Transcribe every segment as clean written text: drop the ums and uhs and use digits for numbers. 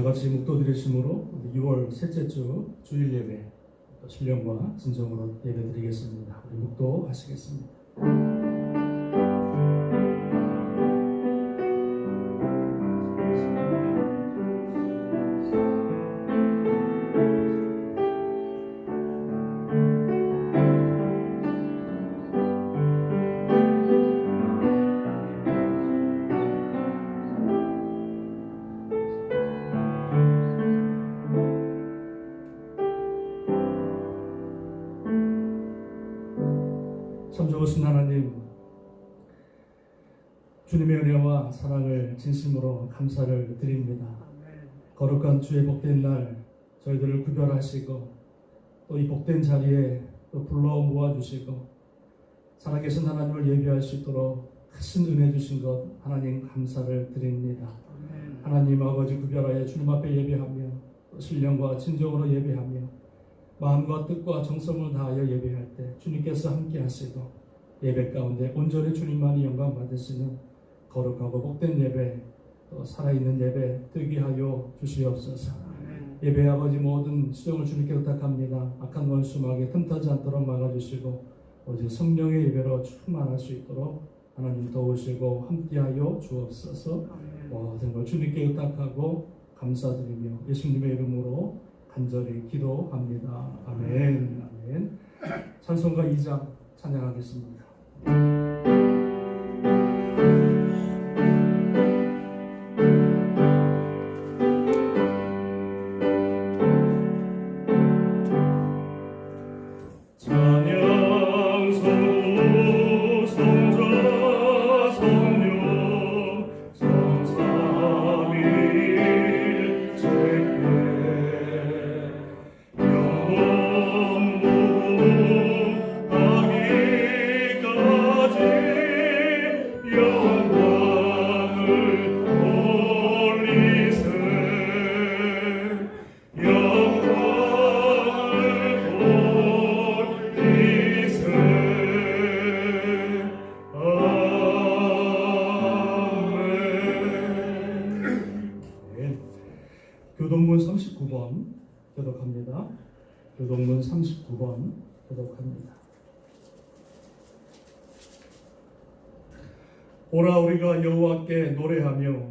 같이 묵도드리심으로 6월 셋째 주 주일 예배 신령과 진정으로 예배드리겠습니다. 우리 묵도하시겠습니다. 참 좋으신 하나님, 주님의 은혜와 사랑을 진심으로 감사를 드립니다. 거룩한 주의 복된 날 저희들을 구별하시고 또 이 복된 자리에 또 불러 모아주시고 살아계신 하나님을 예배할 수 있도록 크신 은혜 주신 것 하나님 감사를 드립니다. 하나님 아버지 구별하여 주님 앞에 예배하며 또 신령과 진정으로 예배하며 마음과 뜻과 정성을 다하여 예배할 때 주님께서 함께 하시고 예배 가운데 온전히 주님만이 영광 받으시는 거룩하고 복된 예배, 또 살아있는 예배 되게 하여 주시옵소서. 예배 아버지 모든 수용을 주님께 부탁합니다. 악한 원수 마귀에 틈타지 않도록 막아주시고 오직 성령의 예배로 충만할 수 있도록 하나님 도우시고 함께하여 주옵소서. 모든 걸 주님께 부탁하고 감사드리며 예수님의 이름으로 간절히 기도합니다. 아멘. 아멘. 찬송가 2장 찬양하겠습니다. 교동문 39번 교독합니다. 교동문 39번 교독합니다. 오라 우리가 여호와께 노래하며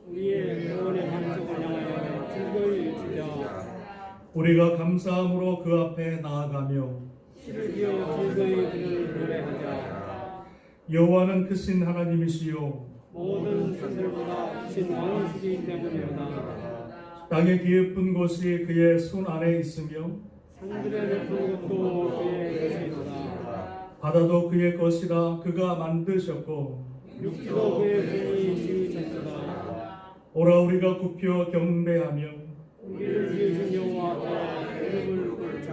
우리의 영혼의 반석을 향하여 즐거이 주자. 우리가 감사함으로 그 앞에 나아가며 즐겨 즐거이 그를 노래하자. 여호와는 크신 하나님이시요 모든 산들보다 크신 왕이시기 때문이로다. 땅의 깊은 곳이 그의 손 안에 있으며 산들의 높은 곳도 그의 것이로다. 바다도 그의 것이라 그가 만드셨고 육지도 그의 손이 지으셨도다. 오라 우리가 굽혀 경배하며 우리를 지으신 여호와와 이름을 부르자.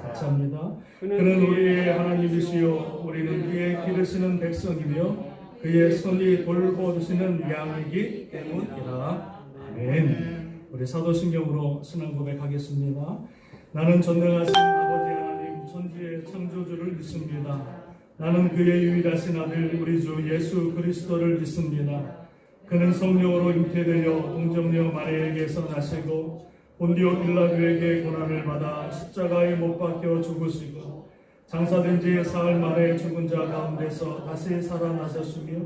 같이 합니다. 그는 우리의 하나님이시요 우리는 그의 기르시는 백성이며 그의 손이 돌보시는 양이기 때문이라. 아멘. 우리 사도신경으로 신앙 고백하겠습니다. 나는 전능하신 아버지 하나님 천지의 창조주를 믿습니다. 나는 그의 유일하신 아들 우리 주 예수 그리스도를 믿습니다. 그는 성령으로 잉태되어 동정녀 마리아에게서 나시고 본디오 빌라도에게 고난을 받아 십자가에 못 박혀 죽으시고 장사된 지 사흘 만에 죽은 자 가운데서 다시 살아나셨으며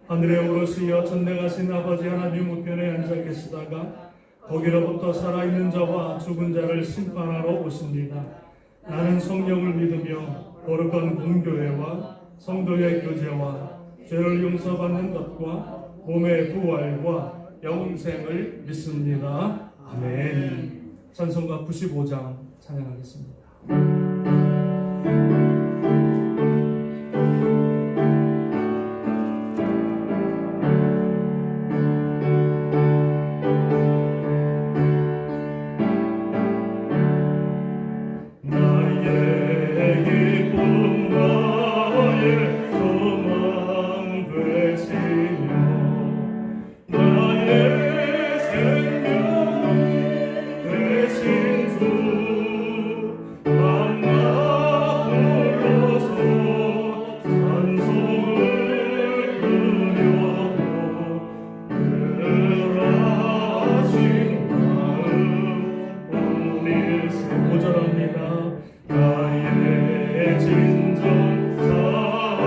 하늘에 오르시어 전능하신 아버지 하나님 우편에 앉아 계시다가 거기로부터 살아있는 자와 죽은 자를 심판하러 오십니다. 나는 성령을 믿으며 거룩한 공교회와 성도의 교제와 죄를 용서받는 것과 몸의 부활과 영생을 믿습니다. 아멘. 찬송가 95장 찬양하겠습니다. 나의 진정 사랑하는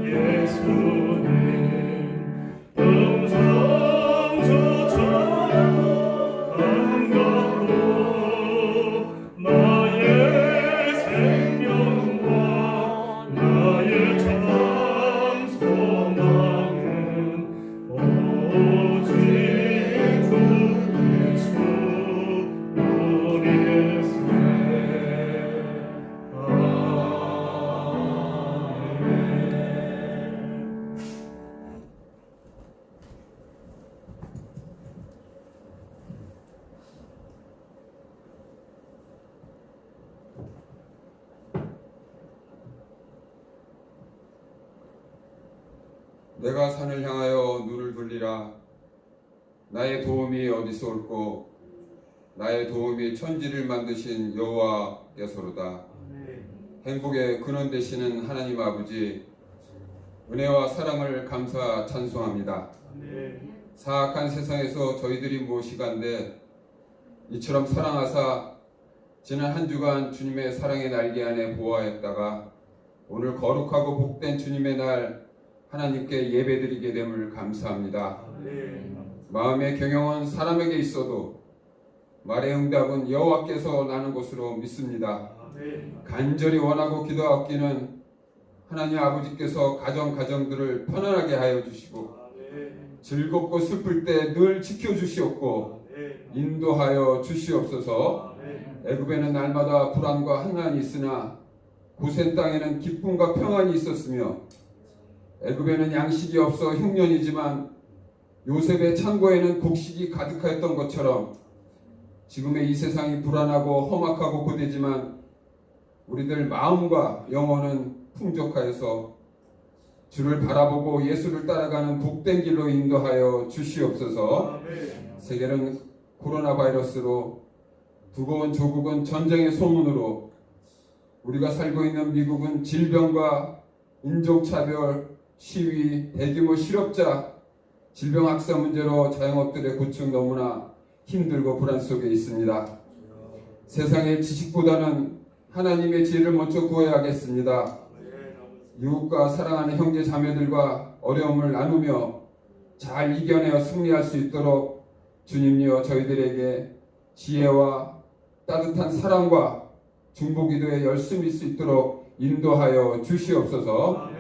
예수님 음성조차 반갑고 나의 생명과 나의 참 소망은 오직 주 예수 우리 내가 산을 향하여 눈을 돌리라. 나의 도움이 어디서 올꼬? 나의 도움이 천지를 만드신 여호와께서로다. 행복의 근원 되시는 하나님 아버지, 은혜와 사랑을 감사 찬송합니다. 사악한 세상에서 저희들이 무엇이간데 이처럼 사랑하사 지난 한 주간 주님의 사랑의 날개 안에 보호하였다가 오늘 거룩하고 복된 주님의 날 하나님께 예배드리게 됨을 감사합니다. 마음의 경영은 사람에게 있어도 말의 응답은 여호와께서 나는 것으로 믿습니다. 간절히 원하고 기도하옵기는 하나님 아버지께서 가정들을 편안하게 하여 주시고 즐겁고 슬플 때 늘 지켜주시옵고 인도하여 주시옵소서. 애굽에는 날마다 불안과 환난이 있으나 고센 땅에는 기쁨과 평안이 있었으며 애굽에는 양식이 없어 흉년이지만 요셉의 창고에는 곡식이 가득하였던 것처럼 지금의 이 세상이 불안하고 험악하고 고되지만 우리들 마음과 영혼은 풍족하여서 주를 바라보고 예수를 따라가는 복된 길로 인도하여 주시옵소서. 세계는 코로나 바이러스로 두고 온 조국은 전쟁의 소문으로 우리가 살고 있는 미국은 질병과 인종차별, 시위, 대규모 실업자, 질병 확산 문제로 자영업들의 고충 너무나 힘들고 불안 속에 있습니다. 세상의 지식보다는 하나님의 지혜를 먼저 구해야겠습니다. 이웃과 사랑하는 형제 자매들과 어려움을 나누며 잘 이겨내어 승리할 수 있도록 주님이여 저희들에게 지혜와 따뜻한 사랑과 중보기도에 열심히 수 있도록 인도하여 주시옵소서.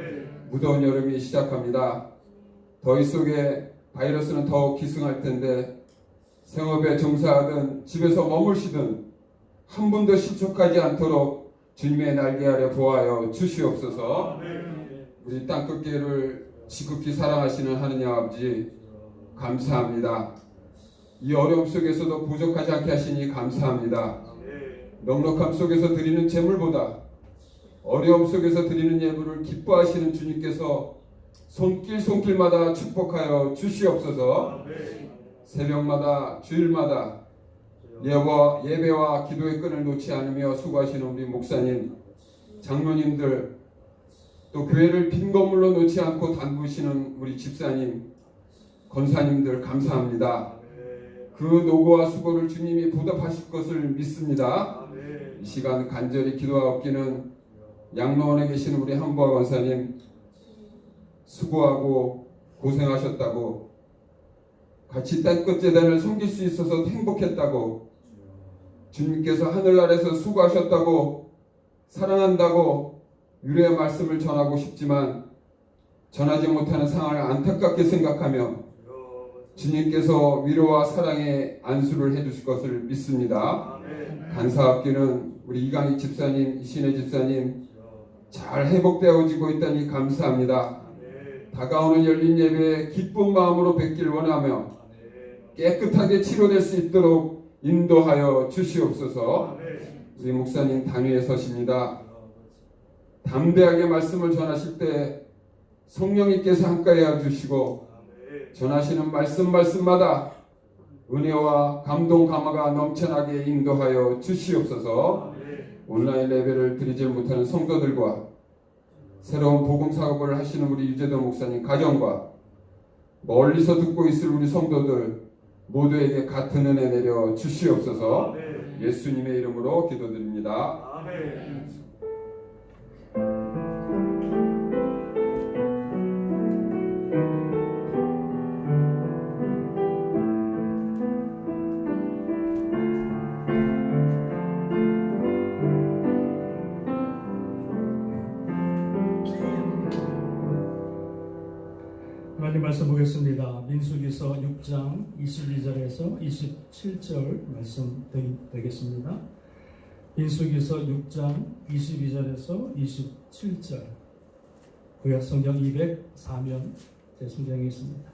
무더운 여름이 시작합니다. 더위 속에 바이러스는 더욱 기승할 텐데 생업에 종사하든 집에서 머물시든 한 분도 실족하지 않도록 주님의 날개 아래 보호하여 주시옵소서. 우리 땅끝교회를 지극히 사랑하시는 하느님 아버지 감사합니다. 이 어려움 속에서도 부족하지 않게 하시니 감사합니다. 넉넉함 속에서 드리는 제물보다 어려움 속에서 드리는 예물을 기뻐하시는 주님께서 손길마다 축복하여 주시옵소서. 새벽마다 주일마다 예배와 기도의 끈을 놓지 않으며 수고하시는 우리 목사님, 장로님들, 또 교회를 빈 건물로 놓지 않고 담그시는 우리 집사님, 권사님들 감사합니다. 그 노고와 수고를 주님이 보답하실 것을 믿습니다. 이 시간 간절히 기도하옵기는 양로원에 계시는 우리 한보아 권사님 수고하고 고생하셨다고, 같이 땅끝 재단을 섬길 수 있어서 행복했다고, 주님께서 하늘나라에서 수고하셨다고, 사랑한다고 위로의 말씀을 전하고 싶지만 전하지 못하는 상황을 안타깝게 생각하며 주님께서 위로와 사랑의 안수를 해주실 것을 믿습니다. 간사합기는 우리 이강희 집사님, 이신혜 집사님 잘 회복되어지고 있다니 감사합니다. 다가오는 열린 예배에 기쁜 마음으로 뵙길 원하며 깨끗하게 치료될 수 있도록 인도하여 주시옵소서. 우리 목사님 단위에 서십니다. 담대하게 말씀을 전하실 때 성령님께서 한가해 주시고 전하시는 말씀마다 은혜와 감동 감화가 넘쳐나게 인도하여 주시옵소서. 온라인 예배를 드리지 못하는 성도들과 새로운 복음 사업을 하시는 우리 유재도 목사님 가정과 멀리서 듣고 있을 우리 성도들 모두에게 같은 은혜 내려 주시옵소서. 아멘. 예수님의 이름으로 기도드립니다. 아멘. 하나님 말씀 보겠습니다. 민수기서 6장 22절에서 27절 말씀 되겠습니다. 민수기서 6장 22절에서 27절 구약 성경 204면 제 성경에 있습니다.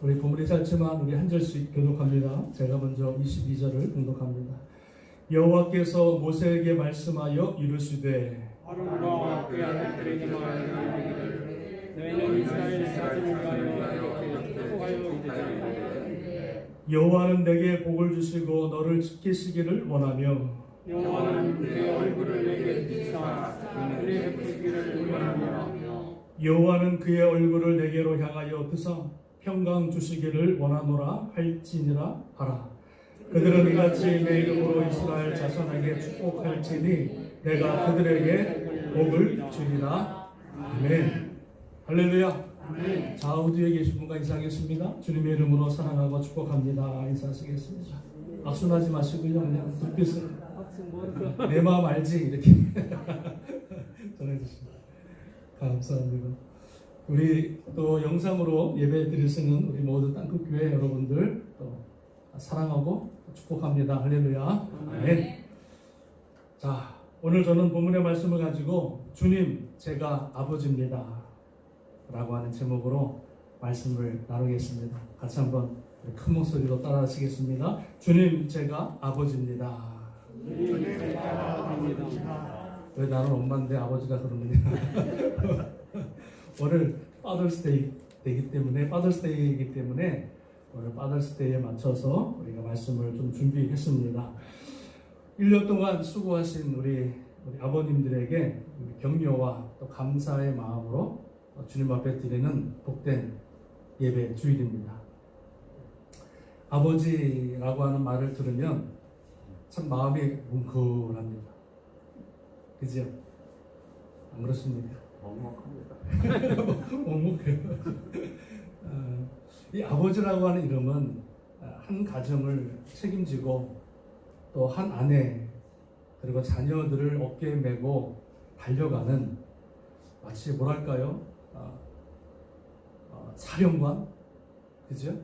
우리 본문이 짧지만 우리 한 절씩 교독합니다. 제가 먼저 22절을 공독합니다. 여호와께서 모세에게 말씀하여 이르시되 아론과 그의 아들들에게만 이르기를 너희는 이스라엘 자손을 위하여 이렇게 축복하여 이르되 여호와는 내게 복을 주시고 너를 지키시기를 원하며 여호와는 그의 얼굴을 내게 비추사 은혜 베푸기를 원하며 여호와는 그의 얼굴을 내게로 향하여 드사 평강 주시기를 원하노라 할지니라 하라. 그들은 이같이 내 이름으로 이스라엘 자손에게 축복할지니 내가 그들에게 복을 주리라. 아멘. 할렐루야. 아멘. 좌우뒤에 계신 분과 인사하겠습니다. 주님의 이름으로 사랑하고 축복합니다. 인사하시겠습니다. 악순하지 마시고요. 그냥 불빛을 내 마음 알지 이렇게 전해주십니다. 감사합니다. 우리 또 영상으로 예배 드리시는 우리 모든 땅끝교회 여러분들 또 사랑하고 축복합니다. 할렐루야. 아멘. 자, 오늘 저는 본문의 말씀을 가지고 주님 제가 아버지입니다 라고 하는 제목으로 말씀을 나누겠습니다. 같이 한번 큰 목소리로 따라 하시겠습니다. 주님 제가 아버지입니다. 주님 제가 아버지입니다. 왜 나는 엄마인데 아버지가 그러느냐. 오늘 파더스데이 되기 때문에 파더스데이이기 때문에 오늘 파더스데이에 맞춰서 우리가 말씀을 좀 준비했습니다. 1년 동안 수고하신 우리 아버님들에게 격려와 또 감사의 마음으로 주님 앞에 드리는 복된 예배 주일입니다. 아버지라고 하는 말을 들으면 참 마음이 뭉클합니다. 그죠? 안 그렇습니까? 먹먹해요. 이 아버지라고 하는 이름은 한 가정을 책임지고 또 한 아내 그리고 자녀들을 어깨에 메고 달려가는 마치 뭐랄까요? 사령관, 그죠?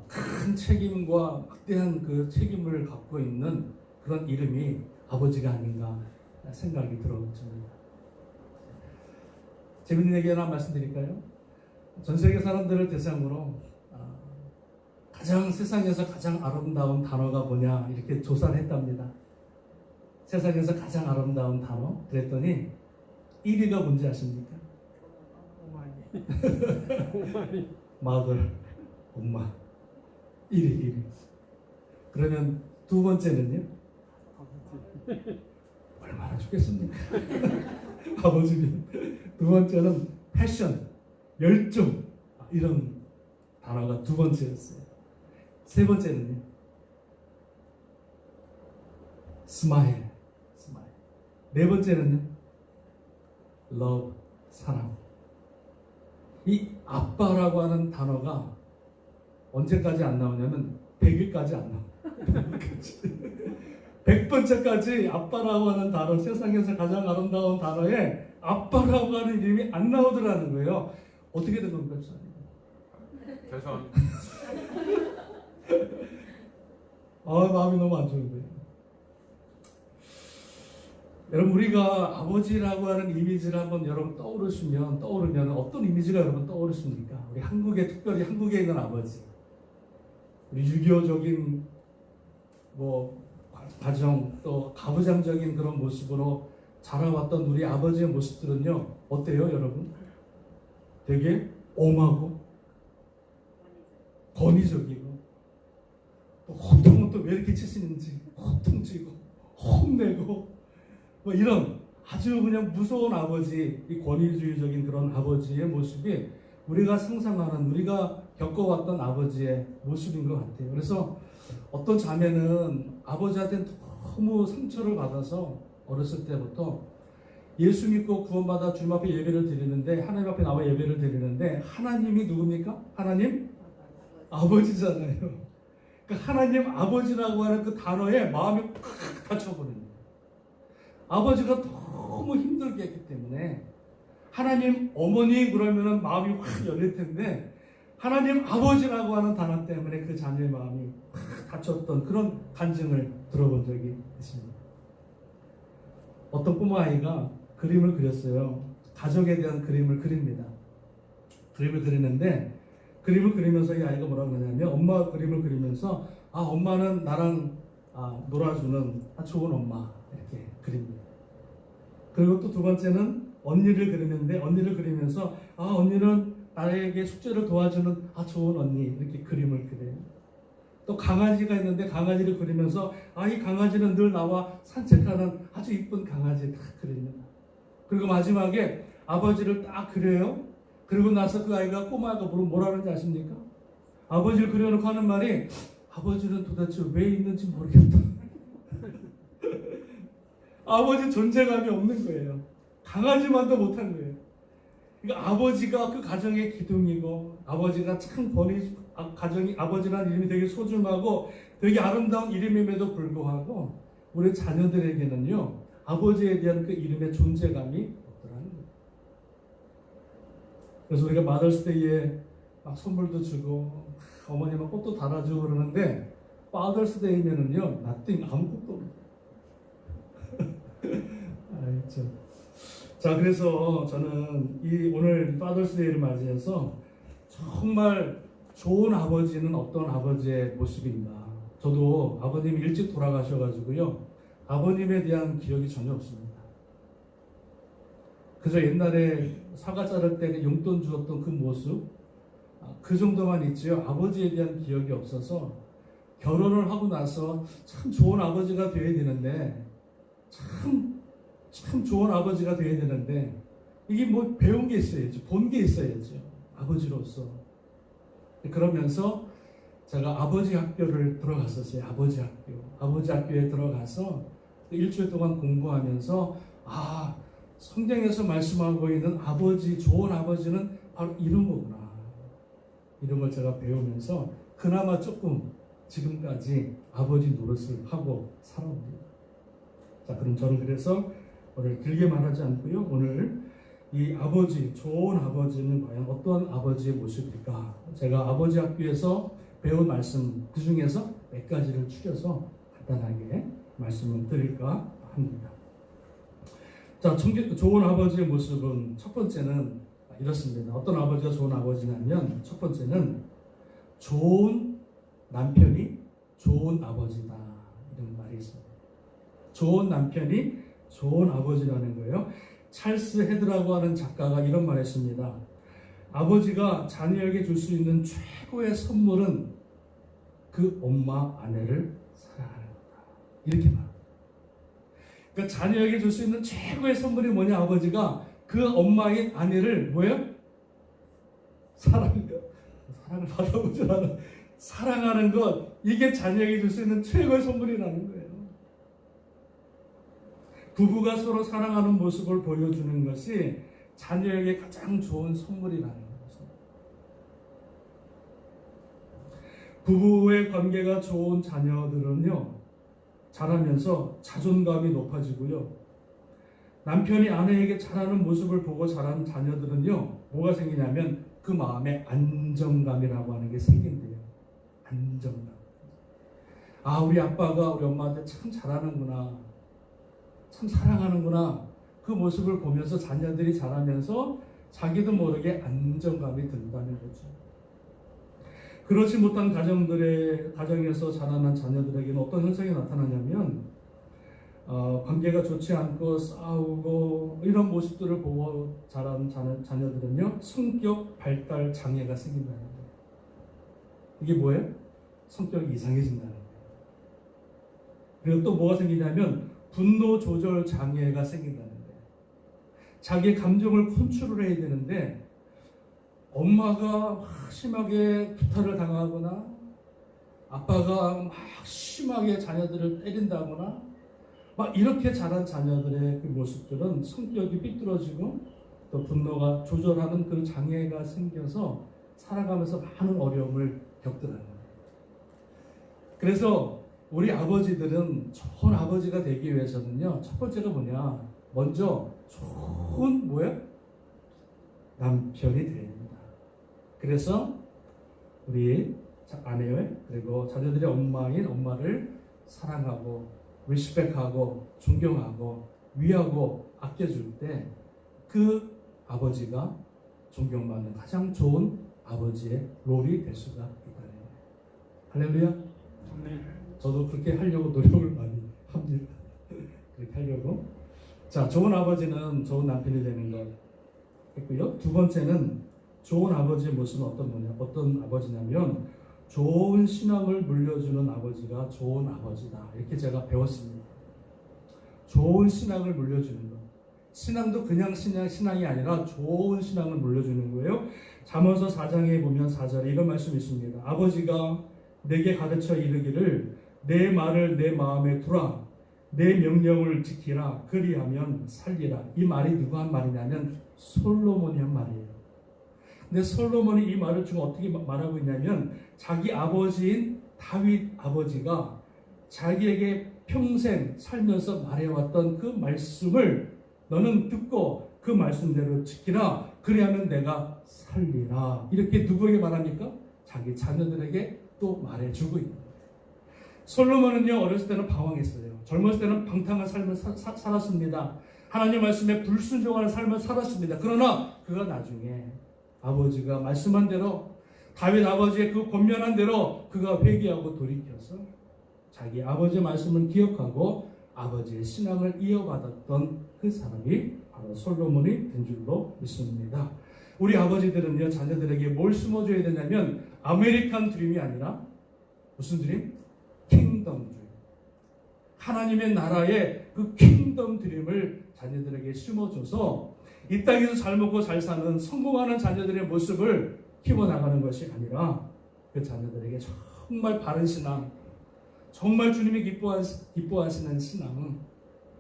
큰 책임과 막대한 그 책임을 갖고 있는 그런 이름이 아버지가 아닌가 생각이 들어집니다. 재밌는 얘기 하나 말씀드릴까요? 전 세계 사람들을 대상으로 가장 세상에서 가장 아름다운 단어가 뭐냐 이렇게 조사를 했답니다. 세상에서 가장 아름다운 단어 그랬더니 1위가 뭔지 아십니까? mother, 엄마. 1위. 그러면 두 번째는요? 얼마나 좋겠습니까? 아버지는. 두 번째는 패션, 열정 이런 단어가 두 번째였어요. 세 번째는요? 스마일. 네 번째는요? love, 사랑. 이 아빠라고 하는 단어가 언제까지 안 나오냐면 100일까지 안 나와요. 100번째까지 아빠라고 하는 단어, 세상에서 가장 아름다운 단어에 아빠라고 하는 이름이 안 나오더라는 거예요. 어떻게 된 겁니까? 죄송합니다. 마음이 너무 안 좋은데. 여러분 우리가 아버지라고 하는 이미지를 한번 여러분 떠오르면 어떤 이미지가 여러분 떠오르십니까? 우리 한국에 특별히 한국에 있는 아버지, 우리 유교적인 뭐 가정 또 가부장적인 그런 모습으로 자라왔던 우리 아버지의 모습들은요 어때요 여러분? 되게 엄하고 권위적이고 또 호통은 또 왜 이렇게 치시는지 호통치고 혼내고 뭐 이런 아주 그냥 무서운 아버지, 이 권위주의적인 그런 아버지의 모습이 우리가 상상하는, 우리가 겪어왔던 아버지의 모습인 것 같아요. 그래서 어떤 자매는 아버지한테 너무 상처를 받아서 어렸을 때부터 예수 믿고 구원받아 주님 앞에 예배를 드리는데, 하나님 앞에 나와 예배를 드리는데, 하나님이 누굽니까? 하나님 아버지잖아요. 그러니까 하나님 아버지라고 하는 그 단어에 마음이 팍 닫혀버리는 거예요. 아버지가 너무 힘들게 했기 때문에. 하나님 어머니 그러면은 마음이 확 열릴 텐데, 하나님 아버지라고 하는 단어 때문에 그 자녀의 마음이 확 닫혔던 그런 간증을 들어본 적이 있습니다. 어떤 꼬마아이가 그림을 그렸어요. 가족에 대한 그림을 그립니다. 그림을 그리는데, 그림을 그리면서 이 아이가 뭐라고 하냐면, 엄마 그림을 그리면서 엄마는 나랑 놀아주는 좋은 엄마, 이렇게 그립니다. 그리고 또 두 번째는 언니를 그리는데, 언니를 그리면서 언니는 나에게 숙제를 도와주는 좋은 언니, 이렇게 그림을 그려요. 또 강아지가 있는데 강아지를 그리면서 이 강아지는 늘 나와 산책하는 아주 이쁜 강아지 다 그립니다. 그리고 마지막에 아버지를 딱 그려요. 그리고 나서 그 아이가, 꼬마가 뭐라는지 아십니까? 아버지를 그려놓고 하는 말이, 아버지는 도대체 왜 있는지 모르겠다. 아버지 존재감이 없는 거예요. 강아지만도 못한 거예요. 그러니까 아버지가 그 가정의 기둥이고, 아버지가 참 가정이, 아버지라는 이름이 되게 소중하고 되게 아름다운 이름임에도 불구하고 우리 자녀들에게는요, 아버지에 대한 그 이름의 존재감이 없더라는 거예요. 그래서 우리가 마더스데이에 막 선물도 주고 어머니만 꽃도 달아주고 그러는데, 파더스데이면은요, nothing, 아무것도 없어요. 참. 자, 그래서 저는 오늘 파더스데이를 맞이해서 정말 좋은 아버지는 어떤 아버지의 모습인가. 저도 아버님이 일찍 돌아가셔가지고요, 아버님에 대한 기억이 전혀 없습니다. 그저 옛날에 사과 자를 때 용돈 주었던 그 모습, 그 정도만 있지요. 아버지에 대한 기억이 없어서 결혼을 하고 나서 참 좋은 아버지가 되어야 되는데, 참 좋은 아버지가 되어야 되는데, 이게 뭐 배운 게 있어야지, 본 게 있어야죠. 아버지로서. 그러면서 제가 아버지 학교를 들어갔었어요. 아버지 학교에 들어가서 일주일 동안 공부하면서, 성경에서 말씀하고 있는 아버지, 좋은 아버지는 바로 이런 거구나. 이런 걸 제가 배우면서 그나마 조금 지금까지 아버지 노릇을 하고 살아옵니다. 자, 그럼 저는 그래서 오늘 길게 말하지 않고요, 오늘 이 아버지, 좋은 아버지는 과연 어떤 아버지의 모습일까? 제가 아버지 학교에서 배운 말씀, 그 중에서 몇 가지를 추려서 간단하게 말씀을 드릴까 합니다. 자, 좋은 아버지의 모습은 첫 번째는 이렇습니다. 어떤 아버지가 좋은 아버지냐면, 첫 번째는 좋은 남편이 좋은 아버지다, 이런 말이 있습니다. 좋은 남편이 좋은 아버지라는 거예요. 찰스 헤드라고 하는 작가가 이런 말을 했습니다. 아버지가 자녀에게 줄 수 있는 최고의 선물은 그 엄마, 아내를 사랑하는 거다, 이렇게 말합니다. 그러니까 자녀에게 줄 수 있는 최고의 선물이 뭐냐? 아버지가 그 엄마인 아내를 사랑을 받아보지 않아. 사랑하는 것, 이게 자녀에게 줄 수 있는 최고의 선물이라는 거예요. 부부가 서로 사랑하는 모습을 보여주는 것이 자녀에게 가장 좋은 선물이라는 거죠. 부부의 관계가 좋은 자녀들은요, 자라면서 자존감이 높아지고요, 남편이 아내에게 잘하는 모습을 보고 자란 자녀들은요, 뭐가 생기냐면 그 마음에 안정감이라고 하는 게 생긴대요. 안정감. 우리 아빠가 우리 엄마한테 참 잘하는구나, 참 사랑하는구나, 그 모습을 보면서 자녀들이 자라면서 자기도 모르게 안정감이 든다는 거죠. 그렇지 못한 가정에서 자라난 자녀들에게는 어떤 현상이 나타나냐면, 관계가 좋지 않고 싸우고 이런 모습들을 보고 자란 자녀들은요, 성격 발달 장애가 생긴다는 거예요. 이게 뭐예요? 성격이 이상해진다는 거예요. 그리고 또 뭐가 생기냐면 분노 조절 장애가 생긴다는 거예요. 자기의 감정을 컨트롤해야 되는데, 분노 조절 장애가 생긴다는 거예요. 그리고 또 뭐가 생기냐면 분노 조절 장애가 생긴다는 거예요. 자기의 감정을 컨트롤해야 되는데, 자기의 감정을 컨트롤해야 되는데, 분노 조절 장애가 생긴다는 거예요. 자기의 감정을 컨트롤해야 되는데 엄마가 막 심하게 구타를 당하거나 아빠가 막 심하게 자녀들을 때린다거나 막 이렇게 자란 자녀들의 그 모습들은 성격이 삐뚤어지고 또 분노가 조절하는 그 장애가 생겨서 살아가면서 많은 어려움을 겪더라는 거예요. 그래서 우리 아버지들은 좋은 아버지가 되기 위해서는요, 첫 번째가 뭐냐? 먼저 좋은 남편이 되어야 됩니다. 그래서 우리 아내 그리고 자녀들의 엄마인 엄마를 사랑하고 리스펙하고 존경하고 위하고 아껴줄 때 그 아버지가 존경받는 가장 좋은 아버지의 롤이 될 수가 있다는 거예요. 할렐루야. 아멘. 저도 그렇게 하려고 노력을 많이 합니다. 그렇게 하려고. 자, 좋은 아버지는 좋은 남편이 되는 것 했고요. 두 번째는 좋은 아버지의 모습은 어떤 아버지냐면 좋은 신앙을 물려주는 아버지가 좋은 아버지다. 이렇게 제가 배웠습니다. 좋은 신앙을 물려주는 것. 신앙도 그냥 신앙이 아니라 좋은 신앙을 물려주는 거예요. 잠언서 4장에 보면 4절에 이런 말씀이 있습니다. 아버지가 내게 가르쳐 이르기를 내 말을 내 마음에 두라. 내 명령을 지키라. 그리하면 살리라. 이 말이 누가 한 말이냐면 솔로몬이 한 말이에요. 근데 솔로몬이 이 말을 지금 어떻게 말하고 있냐면 자기 아버지인 다윗 아버지가 자기에게 평생 살면서 말해왔던 그 말씀을 너는 듣고 그 말씀대로 지키라. 그리하면 내가 살리라. 이렇게 누구에게 말합니까? 자기 자녀들에게 또 말해주고 있는 거예요. 솔로몬은요, 어렸을 때는 방황했어요. 젊었을 때는 방탕한 삶을 살았습니다. 하나님 말씀에 불순종하는 삶을 살았습니다. 그러나 그가 나중에 아버지가 말씀한 대로 다윗 아버지의 그 권면한 대로 그가 회개하고 돌이켜서 자기 아버지의 말씀을 기억하고 아버지의 신앙을 이어받았던 그 사람이 바로 솔로몬이 된 줄로 믿습니다. 우리 아버지들은요, 자녀들에게 뭘 심어줘야 되냐면 아메리칸 드림이 아니라 무슨 드림? 킹덤 드림. 하나님의 나라의 그 킹덤 드림을 자녀들에게 심어줘서 이 땅에서 잘 먹고 잘 사는 성공하는 자녀들의 모습을 키워나가는 것이 아니라 그 자녀들에게 정말 바른 신앙, 정말 주님이 기뻐하시는 신앙,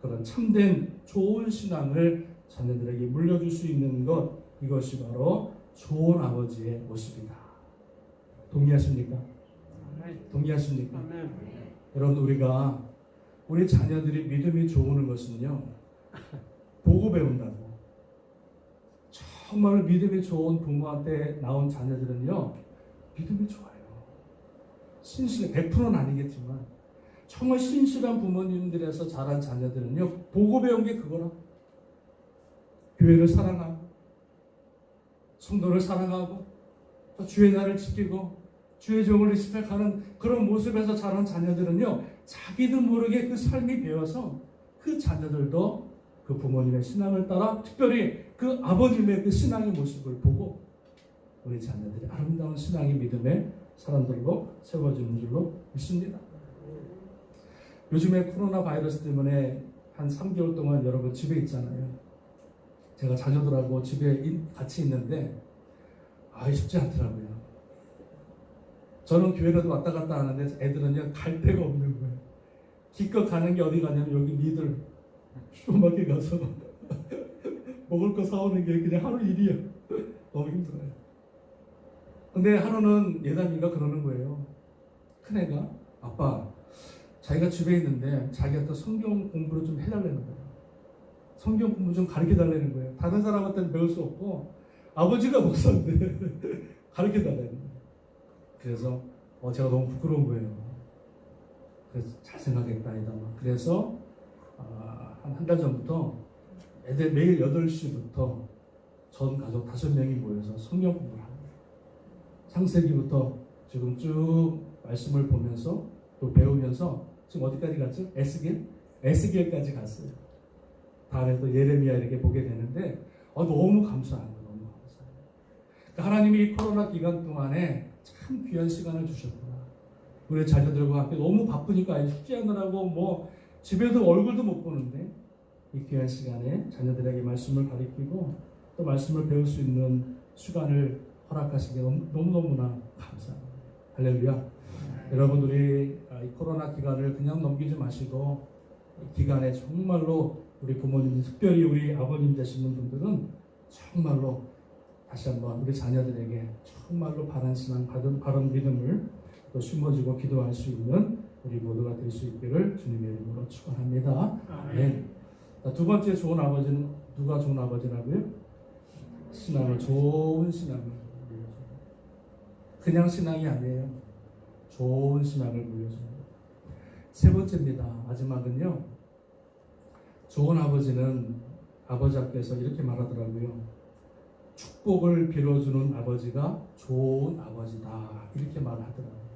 그런 참된 좋은 신앙을 자녀들에게 물려줄 수 있는 것, 이것이 바로 좋은 아버지의 모습이다. 동의하십니까? 동의하십니까? 아멘. 여러분, 우리 자녀들이 믿음이 좋은 것은요, 보고 배운다고. 정말 믿음이 좋은 부모한테 나온 자녀들은요, 믿음이 좋아요. 신실해, 100%는 아니겠지만 정말 신실한 부모님들에서 자란 자녀들은요, 보고 배운 게 그거라. 교회를 사랑하고 성도를 사랑하고 또 주의 날을 지키고 주의 종을 리스펙하는 그런 모습에서 자란 자녀들은요, 자기도 모르게 그 삶이 배워서 그 자녀들도 그 부모님의 신앙을 따라 특별히 그 아버님의 그 신앙의 모습을 보고 우리 자녀들이 아름다운 신앙의 믿음의 사람들로 세워지는 줄로 믿습니다. 요즘에 코로나 바이러스 때문에 한 3개월 동안 여러분 집에 있잖아요. 제가 자녀들하고 집에 같이 있는데 쉽지 않더라고요. 저는 교회라도 왔다 갔다 하는데 애들은요, 갈 데가 없는 거예요. 기껏 가는 게 어디 가냐면 여기 니들 슈퍼마켓 가서 먹을 거 사오는 게 그냥 하루 일이야. 너무 힘들어요. 근데 하루는 예담이가 그러는 거예요. 큰애가 아빠, 자기가 집에 있는데 자기한테 성경 공부를 좀 해달라는 거예요. 성경 공부 좀 가르쳐달라는 거예요. 다른 사람한테는 배울 수 없고 아버지가 목사인데 가르쳐달라는 거예요. 그래서 제가 너무 부끄러운 거예요. 그래서 잘 생각했다 이담아. 그래서 한 달 전부터 애들 매일 8시부터 전 가족 5명이 모여서 성경 공부를 합니다. 창세기부터 지금 쭉 말씀을 보면서 또 배우면서 지금 어디까지 갔죠? 에스겔까지 갔어요. 다음에 또 예레미야 이렇게 보게 되는데 너무 감사한 거예요. 너무 감사해요. 그러니까 하나님이 이 코로나 기간 동안에 참 귀한 시간을 주셨구나. 우리 자녀들과 함께 너무 바쁘니까 숙제하느라고 집에도 얼굴도 못 보는데 이 귀한 시간에 자녀들에게 말씀을 가르치고 또 말씀을 배울 수 있는 시간을 허락하시기 너무너무나 감사합니다. 할렐루야. 여러분들이 이 코로나 기간을 그냥 넘기지 마시고 이 기간에 정말로 우리 부모님, 특별히 우리 아버님 되시는 분들은 정말로 다시 한번 우리 자녀들에게 정말로 바른 신앙, 바른 믿음을 또 심어주고 기도할 수 있는 우리 모두가 될 수 있기를 주님의 이름으로 축원합니다. 아멘. 두 번째 좋은 아버지는 누가 좋은 아버지라고요? 신앙을, 좋은 신앙을 물려줍니다. 그냥 신앙이 아니에요. 좋은 신앙을 물려줍니다. 세 번째입니다. 마지막은요. 좋은 아버지는 아버지 앞에서 이렇게 말하더라고요. 축복을 빌어주는 아버지가 좋은 아버지다. 이렇게 말하더라고요.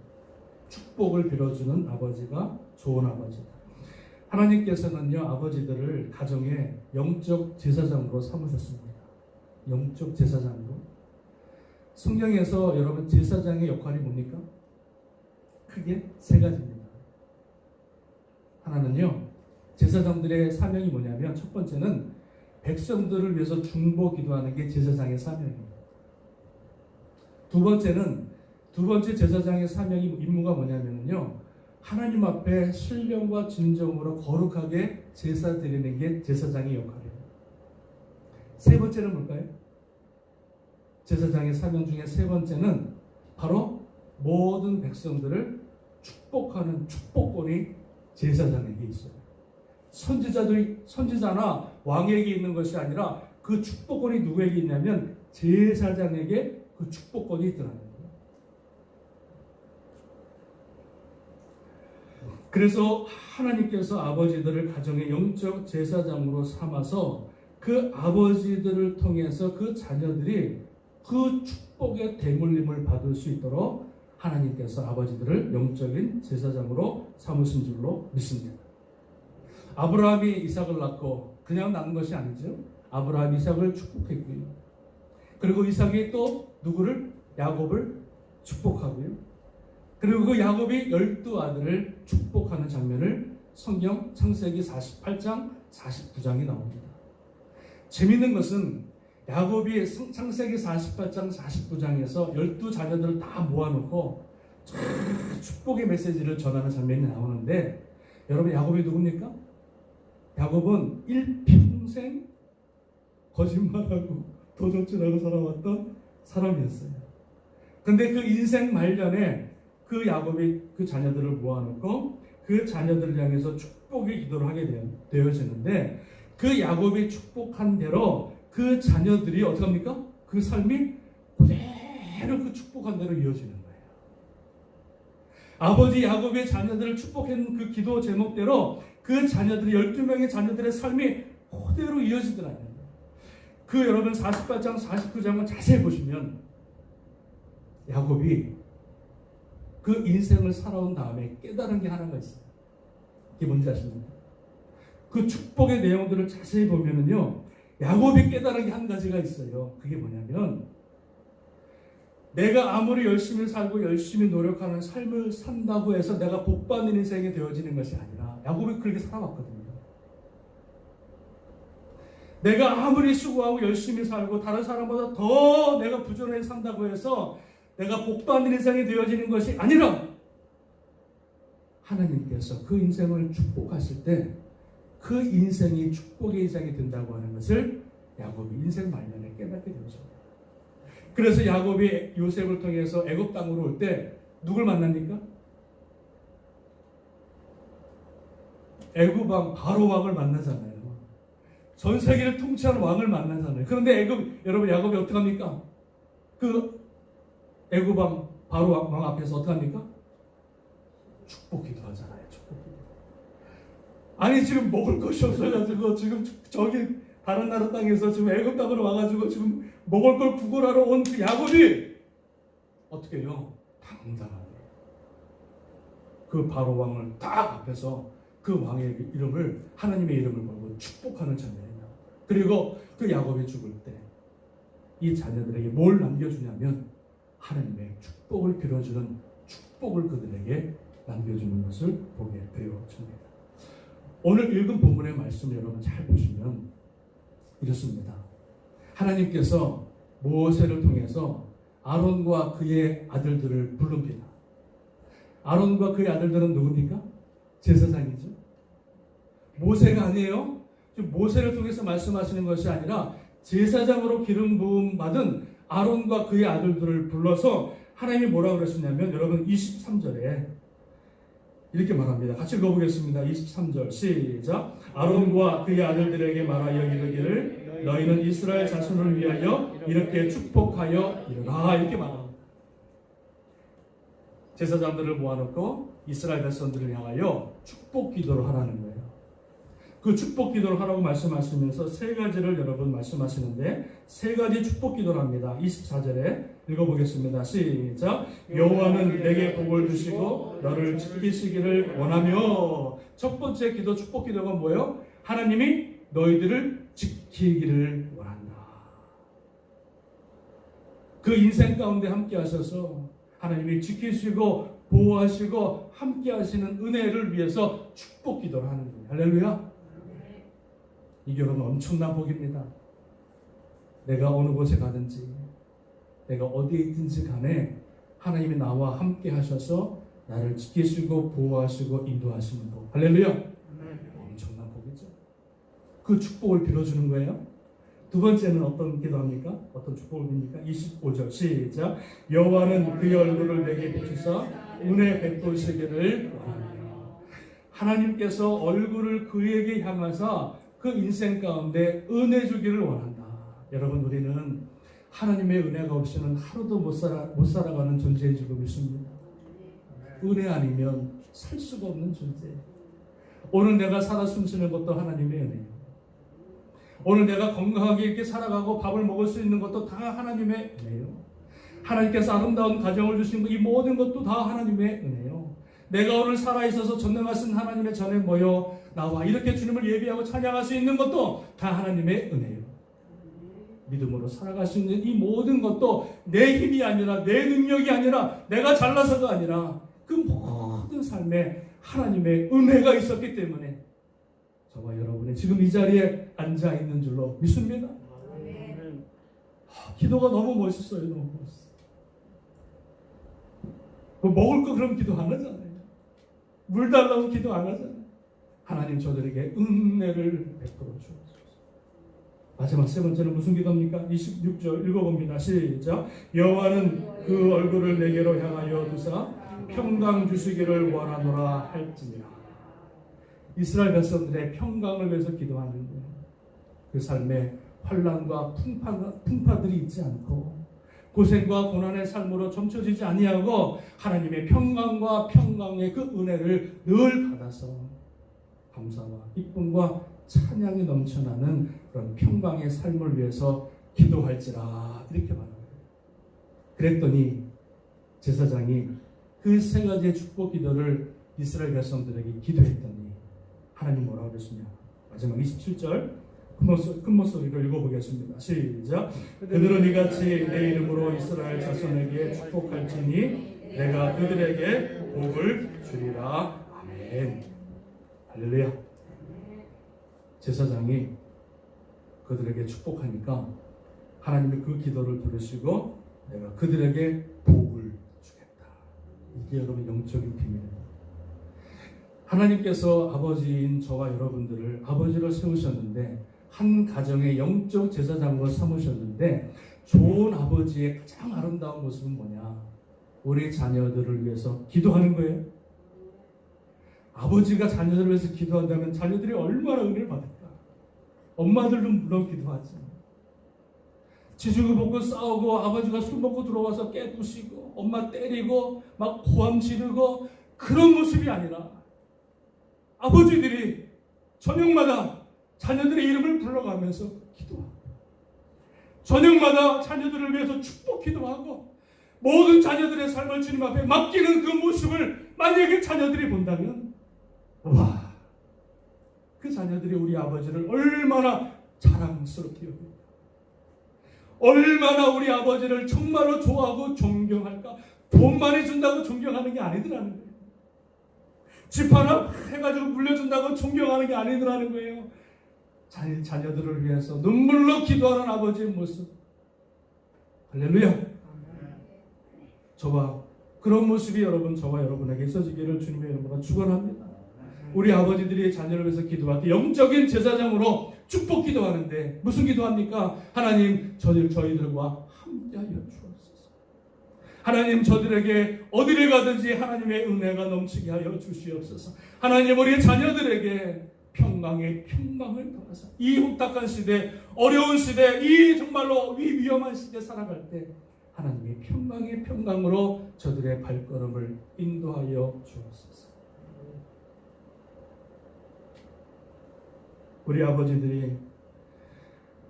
축복을 빌어주는 아버지가 좋은 아버지다. 하나님께서는요, 아버지들을 가정의 영적 제사장으로 삼으셨습니다. 영적 제사장으로. 성경에서 여러분 제사장의 역할이 뭡니까? 크게 세 가지입니다. 하나는요, 제사장들의 사명이 뭐냐면 첫 번째는 백성들을 위해서 중보 기도하는 게 제사장의 사명입니다. 두 번째 제사장의 사명이 임무가 뭐냐면요, 하나님 앞에 신령과 진정으로 거룩하게 제사 드리는 게 제사장의 역할이에요. 세 번째는 뭘까요? 제사장의 사명 중에 세 번째는 바로 모든 백성들을 축복하는 축복권이 제사장에게 있어요. 선지자나 왕에게 있는 것이 아니라 그 축복권이 누구에게 있냐면 제사장에게 그 축복권이 있더라는 거예요. 그래서 하나님께서 아버지들을 가정의 영적 제사장으로 삼아서 그 아버지들을 통해서 그 자녀들이 그 축복의 대물림을 받을 수 있도록 하나님께서 아버지들을 영적인 제사장으로 삼으신 줄로 믿습니다. 아브라함이 이삭을 낳고 그냥 낳은 것이 아니죠. 아브라함이 이삭을 축복했고요. 그리고 이삭이 또 누구를? 야곱을 축복하고요. 그리고 그 야곱이 12아들을 축복하는 장면을 성경 창세기 48장, 49장이 나옵니다. 재밌는 것은 야곱이 창세기 48장, 49장에서 12자녀들을 다 모아놓고 축복의 메시지를 전하는 장면이 나오는데 여러분 야곱이 누굽니까? 야곱은 일평생 거짓말하고 도적질하고 살아왔던 사람이었어요. 근데 그 인생 말년에 그 야곱이 그 자녀들을 모아놓고 그 자녀들을 향해서 축복의 기도를 하게 되어지는데 그 야곱이 축복한 대로 그 자녀들이 어떻게 합니까? 그 삶이 그대로 그 축복한 대로 이어지는 거예요. 아버지 야곱의 자녀들을 축복한 그 기도 제목대로 그 자녀들이 12명의 자녀들의 삶이 그대로 이어지더라고요. 그 여러분 48장 49장을 자세히 보시면 야곱이 그 인생을 살아온 다음에 깨달은 게 하나가 있어요. 그게 뭔지 아십니까? 그 축복의 내용들을 자세히 보면은요, 야곱이 깨달은 게 한 가지가 있어요. 그게 뭐냐면 내가 아무리 열심히 살고 열심히 노력하는 삶을 산다고 해서 내가 복받는 인생이 되어지는 것이 아니라 야곱이 그렇게 살아왔거든요. 내가 아무리 수고하고 열심히 살고 다른 사람보다 더 내가 부지런히 산다고 해서 내가 복받는 인생이 되어지는 것이 아니라 하나님께서 그 인생을 축복하실 때 그 인생이 축복의 인생이 된다고 하는 것을 야곱이 인생 말년에 깨닫게 되었습니다. 그래서 야곱이 요셉을 통해서 애굽 땅으로 올 때 누굴 만납니까? 애굽 왕 바로 왕을 만나잖아요. 전 세계를 통치하는 왕을 만나잖아요. 그런데 여러분 야곱이 어떻게 합니까? 그 애굽 왕 바로 왕 앞에서 어떻게 합니까? 축복 기도하잖아요. 축복 기도. 아니 지금 먹을 것이 없어가지고 지금 저기 다른 나라 땅에서 지금 애굽 땅으로 와가지고 지금 먹을 걸 구걸하러 온 그 야곱이 어떻게 해요? 당당하게 그 바로 왕을 딱 앞에서 그 왕의 이름을 하나님의 이름을 걸고 축복하는 장면이에요. 그리고 그 야곱이 죽을 때 이 자녀들에게 뭘 남겨주냐면 하나님의 축복을 빌어주는 축복을 그들에게 남겨주는 것을 보게 되어집니다. 오늘 읽은 본문의 말씀을 여러분 잘 보시면 이렇습니다. 하나님께서 모세를 통해서 아론과 그의 아들들을 부릅니다. 아론과 그의 아들들은 누굽니까? 제사장이죠. 모세가 아니에요. 모세를 통해서 말씀하시는 것이 아니라 제사장으로 기름 부음 받은 아론과 그의 아들들을 불러서 하나님이 뭐라고 그러셨냐면 여러분 23절에 이렇게 말합니다. 같이 읽어보겠습니다. 23절 시작. 아론과 그의 아들들에게 말하여 이르기를 너희는 이스라엘 자손을 위하여 이렇게 축복하여 이르라. 이렇게 말합니다. 제사장들을 모아놓고 이스라엘 백성들을 향하여 축복 기도를 하라는 거예요. 그 축복 기도를 하라고 말씀하시면서 세 가지를 여러분 말씀하시는데 세 가지 축복 기도를 합니다. 24절에 읽어보겠습니다. 시작. 여호와는 내게 복을 주시고 너를 지키시기를 원하며. 첫 번째 기도 축복 기도가 뭐예요? 하나님이 너희들을 지키기를 원한다. 그 인생 가운데 함께 하셔서 하나님이 지키시고 보호하시고 함께 하시는 은혜를 위해서 축복 기도를 하는 거예요. 할렐루야. 이 여러분 엄청난 복입니다. 내가 어느 곳에 가든지 내가 어디에 있든지 간에 하나님이 나와 함께 하셔서 나를 지키시고 보호하시고 인도하시는 복. 할렐루야. 엄청난 복이죠. 그 축복을 빌어주는 거예요. 두 번째는 어떤 기도합니까? 어떤 축복을 빕니까? 25절 시작. 여호와는 그의 얼굴을 내게 비추사 은혜 베푸시기를 원하며. 하나님께서 얼굴을 그에게 향하사 그 인생 가운데 은혜 주기를 원한다. 여러분 우리는 하나님의 은혜가 없이는 하루도 못 살아가는 존재인 줄 믿습니다. 은혜 아니면 살 수가 없는 존재. 오늘 내가 살아 숨쉬는 것도 하나님의 은혜예요. 오늘 내가 건강하게 이렇게 살아가고 밥을 먹을 수 있는 것도 다 하나님의 은혜예요. 하나님께서 아름다운 가정을 주신 이 모든 것도 다 하나님의 은혜예요. 내가 오늘 살아있어서 전능하신 하나님의 전에 모여 나와 이렇게 주님을 예배하고 찬양할 수 있는 것도 다 하나님의 은혜예요. 믿음으로 살아갈 수 있는 이 모든 것도 내 힘이 아니라 내 능력이 아니라 내가 잘나서가 아니라 그 모든 삶에 하나님의 은혜가 있었기 때문에 저와 여러분이 지금 이 자리에 앉아 있는 줄로 믿습니다. 기도가 너무 멋있어요. 너무 멋있어요. 뭐 먹을 거 그럼 기도 안 하잖아요. 물 달라고 기도 안 하잖아요. 하나님 저들에게 은혜를 베풀어 주옵소서. 마지막 세 번째는 무슨 기도입니까? 26절 읽어봅니다. 시작. 여호와는 그 얼굴을 내게로 향하여 두사 평강 주시기를 원하노라 할지니라. 이스라엘 백성들의 평강을 위해서 기도하는데 그 삶에 환난과 풍파들이 있지 않고 고생과 고난의 삶으로 점쳐지지 아니하고 하나님의 평강과 평강의 그 은혜를 늘 받아서 감사와 기쁨과 찬양이 넘쳐나는 그런 평강의 삶을 위해서 기도할지라 이렇게 말합니다. 그랬더니 제사장이 그 세 가지의 축복 기도를 이스라엘 백성들에게 기도했더니 하나님 뭐라고 그랬습니까? 마지막 27절 큰 목소리로 읽어보겠습니다. 시작. 그들은 이같이 내 이름으로 이스라엘 자손에게 축복할지니 내가 그들에게 복을 주리라. 아멘. 할렐루야. 제사장이 그들에게 축복하니까 하나님이 그 기도를 들으시고 내가 그들에게 복을 주겠다. 이게 여러분 영적인 비밀입니다. 하나님께서 아버지인 저와 여러분들을 아버지로 세우셨는데 한 가정의 영적 제사장으로 삼으셨는데 좋은 아버지의 가장 아름다운 모습은 뭐냐? 우리 자녀들을 위해서 기도하는 거예요. 아버지가 자녀들을 위해서 기도한다면 자녀들이 얼마나 은혜를 받을까? 엄마들도 물론 기도하지. 지죽을 먹고 싸우고 아버지가 술 먹고 들어와서 깨부시고 엄마 때리고 막 고함 지르고 그런 모습이 아니라 아버지들이 저녁마다 자녀들의 이름을 불러가면서 기도하고 저녁마다 자녀들을 위해서 축복 기도하고 모든 자녀들의 삶을 주님 앞에 맡기는 그 모습을 만약에 자녀들이 본다면 와, 그 자녀들이 우리 아버지를 얼마나 자랑스럽게 여길까? 얼마나 우리 아버지를 정말로 좋아하고 존경할까? 돈 많이 준다고 존경하는 게 아니더라는 거예요. 집 하나 해가지고 물려준다고 존경하는 게 아니더라는 거예요. 자녀들을 위해서 눈물로 기도하는 아버지의 모습. 할렐루야. 저와 그런 모습이 여러분 저와 여러분에게 있어지기를 주님의 이름으로 축원합니다. 우리 아버지들이 자녀를 위해서 기도할 때 영적인 제사장으로 축복 기도하는데 무슨 기도합니까? 하나님 저희들과 함께하여 주옵소서. 하나님 저들에게 어디를 가든지 하나님의 은혜가 넘치게 하여 주시옵소서. 하나님 우리 자녀들에게 평강의 평강을 더하사 이 혹독한 시대, 어려운 시대, 이 정말로 위험한 시대 살아갈 때 하나님의 평강의 평강으로 저들의 발걸음을 인도하여 주옵소서. 우리 아버지들이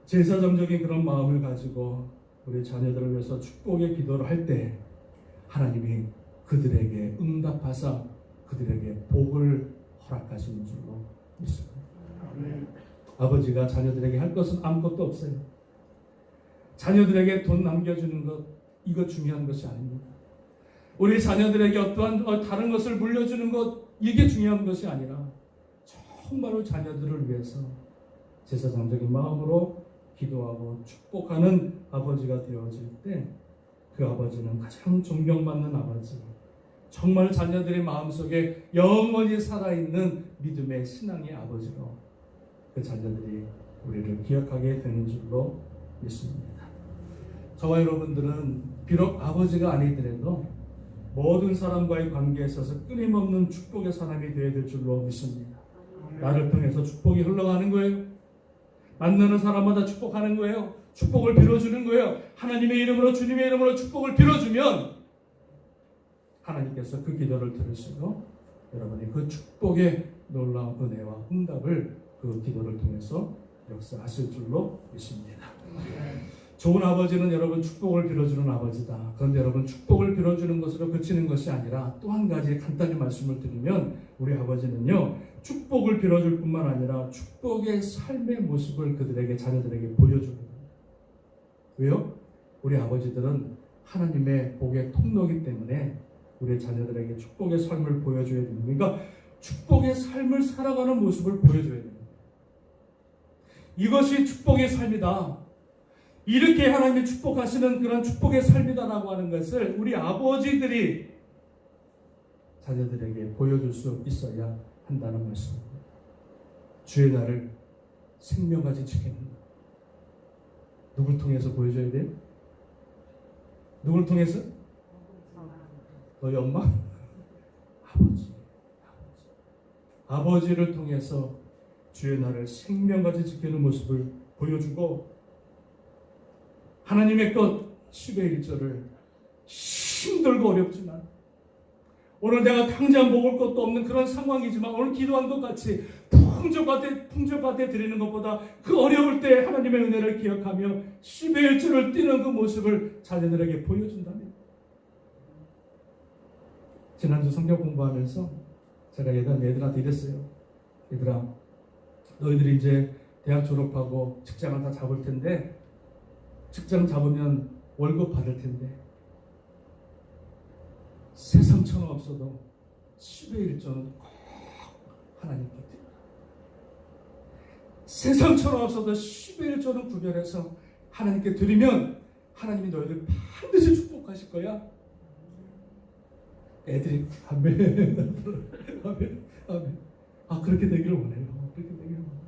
제사장적인 그런 마음을 가지고 우리 자녀들을 위해서 축복의 기도를 할 때 하나님이 그들에게 응답하사 그들에게 복을 허락하시는 줄로 믿습니다. 아버지가 자녀들에게 할 것은 아무것도 없어요. 자녀들에게 돈 남겨주는 것, 이거 중요한 것이 아닙니다. 우리 자녀들에게 어떠한 다른 것을 물려주는 것, 이게 중요한 것이 아니라 정말로 자녀들을 위해서 제사장적인 마음으로 기도하고 축복하는 아버지가 되어질 때 그 아버지는 가장 존경받는 아버지, 정말 자녀들의 마음속에 영원히 살아있는 믿음의 신앙의 아버지로 그 자녀들이 우리를 기억하게 되는 줄로 믿습니다. 저와 여러분들은 비록 아버지가 아니더라도 모든 사람과의 관계에 있어서 끊임없는 축복의 사람이 되어야 될 줄로 믿습니다. 나를 통해서 축복이 흘러가는 거예요. 만나는 사람마다 축복하는 거예요. 축복을 빌어주는 거예요. 하나님의 이름으로 주님의 이름으로 축복을 빌어주면 하나님께서 그 기도를 들으시고 여러분이 그 축복의 놀라운 은혜와 응답을 그 기도를 통해서 역사하실 줄로 믿습니다. 좋은 아버지는 여러분 축복을 빌어주는 아버지다. 그런데 여러분 축복을 빌어주는 것으로 그치는 것이 아니라 또 한 가지 간단히 말씀을 드리면 우리 아버지는요 축복을 빌어줄 뿐만 아니라 축복의 삶의 모습을 그들에게 자녀들에게 보여줍니다. 왜요? 우리 아버지들은 하나님의 복의 통로이기 때문에 우리 자녀들에게 축복의 삶을 보여줘야 됩니다. 그러니까 축복의 삶을 살아가는 모습을 보여줘야 됩니다. 이것이 축복의 삶이다. 이렇게 하나님이 축복하시는 그런 축복의 삶이다라고 하는 것을 우리 아버지들이 자녀들에게 보여줄 수 있어야 한다는 말씀입니다. 주의 날을 생명같이 지키는 누굴 통해서 보여줘야 돼요? 누굴 통해서? 너희 엄마? 아버지를 통해서 주의 날을 생명같이 지키는 모습을 보여주고 하나님의 것 10의 1절을 힘들고 어렵지만 오늘 내가 당장 먹을 것도 없는 그런 상황이지만 오늘 기도한 것 같이 풍족하게 드리는 것보다 그 어려울 때 하나님의 은혜를 기억하며 10의 1절을 뛰는 그 모습을 자녀들에게 보여준다면 지난주 성경 공부하면서 제가 얘들한테 이랬어요. 얘들아 너희들이 이제 대학 졸업하고 직장을 다 잡을 텐데 직장 잡으면 월급 받을 텐데 세상 천원 없어도 10의 1절은 꼭 하나님께 드려. 세상 천원 없어도 10의 1절은 구별해서 하나님께 드리면 하나님이 너희들 반드시 축복하실 거야. 애들이 아멘. 아멘. 아멘. 그렇게 되기를 원해요. 그렇게 되기를 원해요.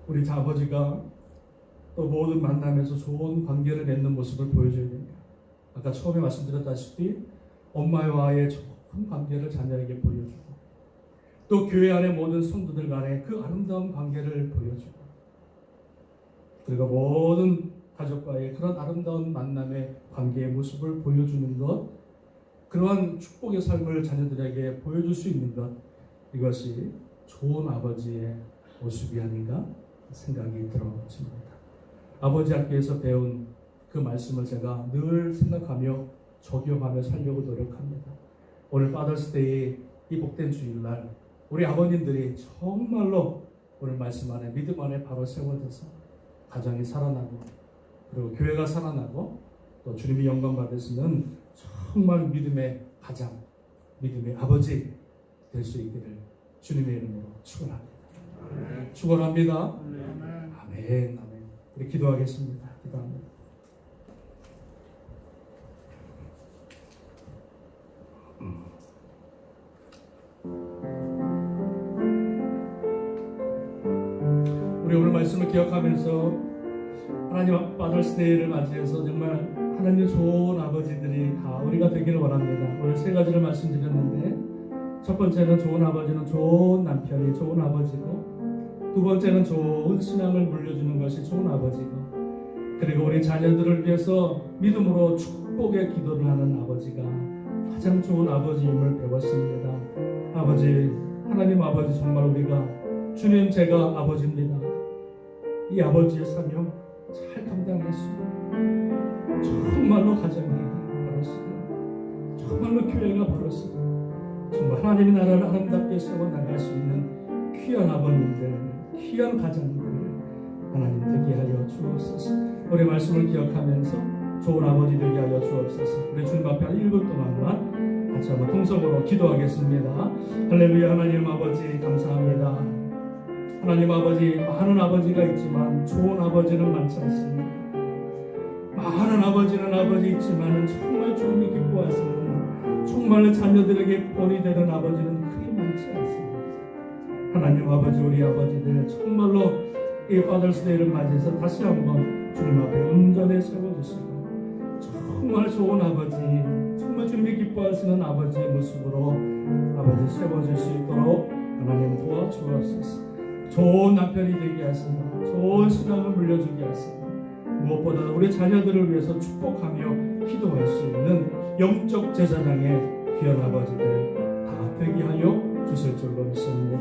우리 아버지가 또 모든 만남에서 좋은 관계를 맺는 모습을 보여줘야 됩니다. 아까 처음에 말씀드렸다시피 엄마와의 좋은 관계를 자녀에게 보여주고 또 교회 안의 모든 성도들 간의 그 아름다운 관계를 보여주고 그리고 모든 가족과의 그런 아름다운 만남의 관계의 모습을 보여주는 것 그러한 축복의 삶을 자녀들에게 보여줄 수 있는 것 이것이 좋은 아버지의 모습이 아닌가 생각이 들어집니다. 아버지 학교에서 배운 그 말씀을 제가 늘 생각하며 적용하며 살려고 노력합니다. 오늘 파더스데이 이 복된 주일날 우리 아버님들이 정말로 오늘 말씀 안에 믿음 안에 바로 세워져서 가정이 살아나고 그리고 교회가 살아나고 또 주님이 영광 받으시는 정말 믿음의 가장 믿음의 아버지 될 수 있기를 주님의 이름으로 축원합니다. 축원합니다. 아멘. 아멘. 우리 기도하겠습니다. 기도합니다. 우리 오늘 말씀을 기억하면서 하나님 파더스데이를 맞이해서 정말 하나님 좋은 아버지들이 다 우리가 되기를 원합니다. 오늘 세 가지를 말씀드렸는데, 첫 번째는 좋은 아버지는 좋은 남편이 좋은 아버지고, 두 번째는 좋은 신앙을 물려주는 것이 좋은 아버지고, 그리고 우리 자녀들을 위해서 믿음으로 축복의 기도를 하는 아버지가 가장 좋은 아버지임을 배웠습니다. 아버지, 하나님 아버지, 정말 우리가 주님, 제가 아버지입니다. 이 아버지의 사명 잘 감당했습니다. 정말로 가정이 바랐습니다. 정말로 교회가 바랐습니다. 정말 하나님의 나라를 아름답게 세워 나갈 수 있는 귀한 아버님들, 귀한 가정들 하나님 되게 하여 주옵소서. 우리 말씀을 기억하면서 좋은 아버지 되게 하여 주옵소서. 우리 주님 앞에 한 1분 동안만 같이 한번 통성으로 기도하겠습니다. 할렐루야. 하나님 아버지 감사합니다. 하나님 아버지, 많은 아버지가 있지만 좋은 아버지는 많지 않습니다. 많은 아버지는 아버지 있지만 정말 주님이 기뻐하시는, 정말 자녀들에게 본이 되는 아버지는 크게 많지 않습니다. 하나님 아버지, 우리 아버지들 정말로 이 파더스데이를 맞이해서 다시 한번 주님 앞에 온전히 세워주시고, 정말 좋은 아버지, 정말 주님이 기뻐하시는 아버지의 모습으로 아버지 세워줄 수 있도록 하나님 도와주옵소서. 좋은 남편이 되게 하시고, 좋은 신앙을 물려주게 하시고, 무엇보다 우리 자녀들을 위해서 축복하며 기도할 수 있는 영적 제사장의 귀한 아버지들 다 되게 하여 주실 줄로 믿습니다.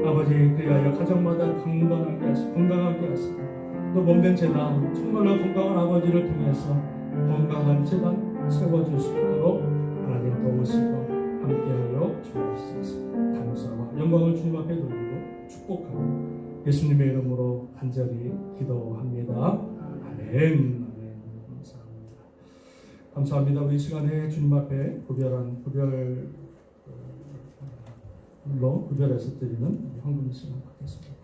아버지, 그리하여 가정마다 건강하게 하시고, 또 몸된 재단, 정말로 건강한 아버지를 통해서 건강한 재단 세워줄 수 있도록 하나님 도우시고 함께하여 주옵소서. 감사와 영광을 주님 앞에 돌리고 축복하고 예수님의 이름으로 간절히 기도합니다. 아멘. 감사합니다. 감사합니다. 우리 시간에 주님 앞에 구별해서 드리는 황금 시간 갖겠습니다.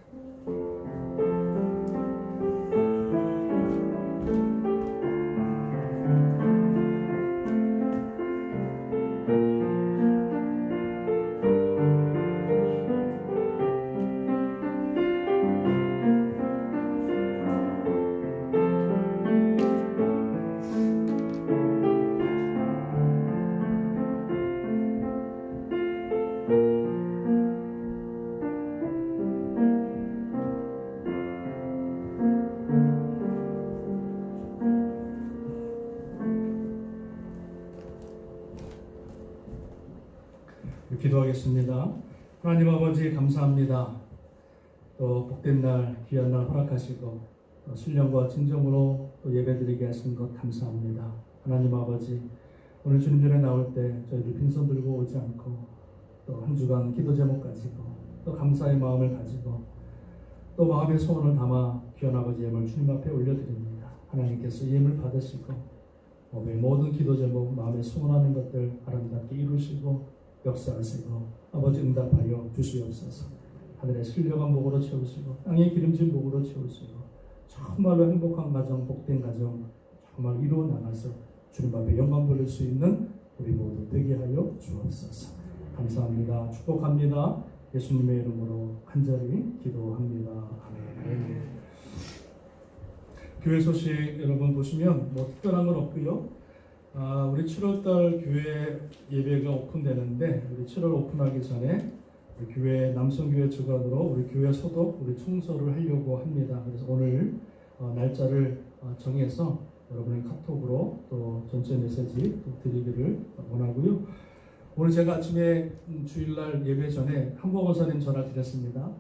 기도하겠습니다. 하나님 아버지 감사합니다. 또 복된 날, 귀한 날 허락하시고 신령과 진정으로 또 예배드리게 하신 것 감사합니다. 하나님 아버지, 오늘 주님 전에 나올 때 저희들 빈손 들고 오지 않고 또 한 주간 기도 제목 가지고 또 감사의 마음을 가지고 또 마음의 소원을 담아 귀한 아버지 예물 주님 앞에 올려드립니다. 하나님께서 예물 받으시고 몸의 모든 기도 제목, 마음에 소원하는 것들 아름답게 이루시고 역사하시고 아버지 응답하여 주시옵소서. 하늘의 신령한 복으로 채우시고 땅의 기름진 복으로 채우시고 정말로 행복한 가정, 복된 가정 정말 이루어 나가서 주님 앞에 영광 돌릴 수 있는 우리 모두 되게 하여 주옵소서. 감사합니다. 축복합니다. 예수님의 이름으로 간절히 기도합니다. 아멘. 교회 소식 여러분 보시면 뭐 특별한 건 없고요. 우리 7월달 교회 예배가 오픈되는데 우리 7월 오픈하기 전에 우리 교회 남성교회 주관으로 우리 교회 소독, 우리 청소를 하려고 합니다. 그래서 오늘 날짜를 정해서 여러분의 카톡으로 또 전체 메시지 드리기를 원하고요. 오늘 제가 아침에 주일날 예배 전에 한보 권사님 전화 드렸습니다.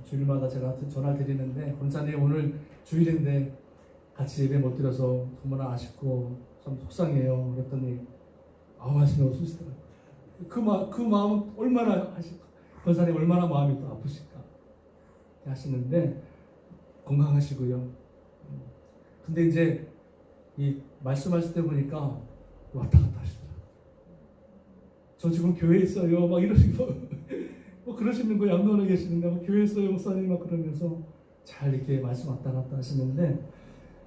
주일마다 제가 전화 드리는데 권사님 오늘 주일인데 같이 예배 못 드려서 정말 아쉽고 참 속상해요. 그랬더니 아무 말씀이 없으시더라고요. 그 마음은 얼마나 권사님 얼마나 마음이 또 아프실까 하시는데 건강하시고요. 근데 이제 이 말씀하실 때 보니까 왔다 갔다 하시더라고요. 저 지금 교회에 있어요 막 이러시고 뭐 그러시는 거 양로원에 계시는데 뭐 교회에 있어요 목사님 막 그러면서 잘 이렇게 말씀 왔다 갔다 하시는데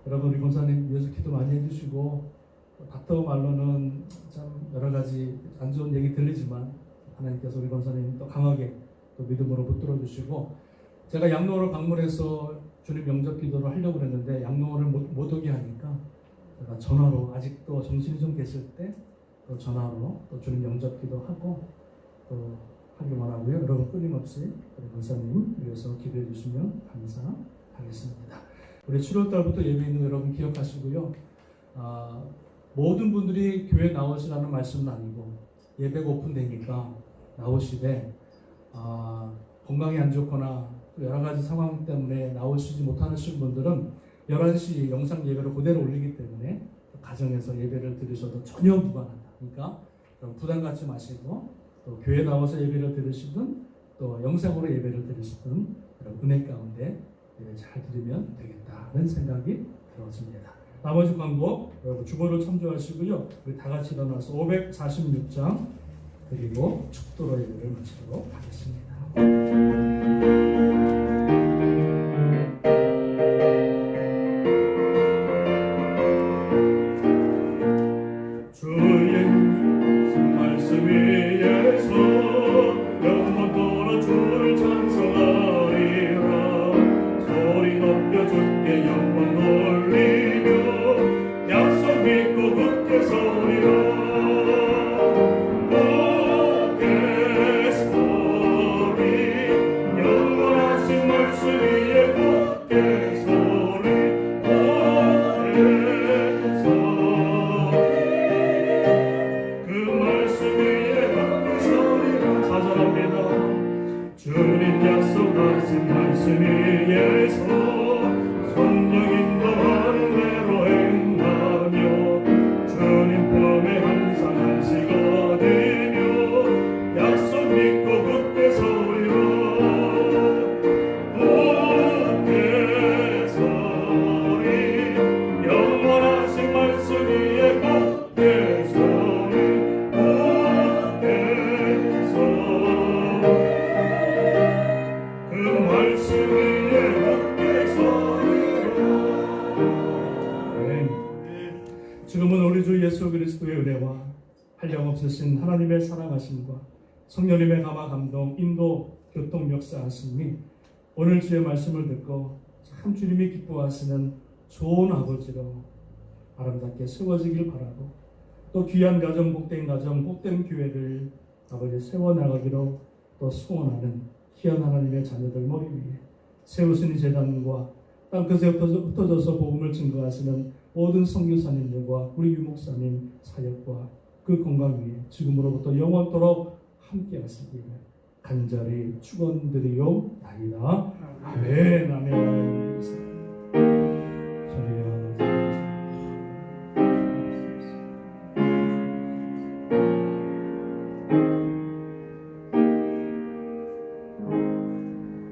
여러분 우리 권사님 위해서 기도 많이 해주시고 닥터 말로는 참 여러 가지 안 좋은 얘기 들리지만 하나님께서 우리 권사님 또 강하게 또 믿음으로 붙들어 주시고 제가 양로원을 방문해서 주님 영접 기도를 하려고 그랬는데 양로원을 못 오게 하니까 제가 전화로 아직도 정신이 좀 계실 때 또 전화로 또 주님 영접 기도하고 또 하기만 하고요. 여러분 끊임없이 우리 권사님 위해서 기도해 주시면 감사하겠습니다. 우리 7월달부터 예배 있는 거 여러분 기억하시고요. 모든 분들이 교회 나오시라는 말씀은 아니고 예배가 오픈되니까 나오시되 건강이 안 좋거나 또 여러 가지 상황 때문에 나오시지 못하시는 분들은 11시 영상 예배를 그대로 올리기 때문에 가정에서 예배를 드리셔도 전혀 무관하다. 그러니까 부담 갖지 마시고 또 교회 나와서 예배를 드리시든 또 영상으로 예배를 드리시든 은혜 가운데 예배 잘 드리면 되겠다는 생각이 들었습니다. 나머지 광고 여러분 주보를 참조하시고요. 우리 다 같이 일어나서 546장 그리고 축도로 예배를 마치도록 하겠습니다. 주의 말씀 위에서 영원토록 주를 찬송하리라. 소리 높여 주께 영광 돌리며 약속 믿고 굳게 서리라. 굳게 서리 영원하신 말씀 위에 굳게 서리 굳게 서리 그 말씀 위에 굳게 서리라. 사절합니다. 주님 약속하신 말씀 위에서 성령 인도하는 대로 행하며 주님 품에 항상 안식어 되며 약속 믿고 굳게 서리라. 굳게 서리 영원하신 말씀 위에 굳게 서리 굳게 서리 그 말씀 위에 굳게 서리라. 지금은 우리 주 예수 그리스도의 은혜와 한량없으신 하나님의 사랑하심과 성령님의 감화 감동 인도 교통 역사하심이 오늘 주의 말씀을 듣고 참 주님이 기뻐하시는 좋은 아버지로 아름답게 세워지길 바라고 또 귀한 가정 복된 교회를 아버지 세워나가기로 또 소원하는 귀한 하나님의 자녀들 머리 위에 세우신 제단과 땅끝에 흩어져서 복음을 증거하시는 모든 선교사님들과 우리 유목사님 사역과 그 건강 위에 지금으로부터 영원토록 함께 하시기를 간절히 축원드리옵나이다. 아멘. 아멘.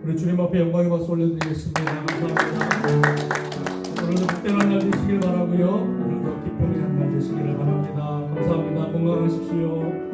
우리 주님 앞에 영광의 박수 올려드리겠습니다. 감사합니다. 오늘도 복된 날 되시길 바라고요. 오늘도 기쁨의 한 날 되시기를 바랍니다. 감사합니다. 건강하십시오.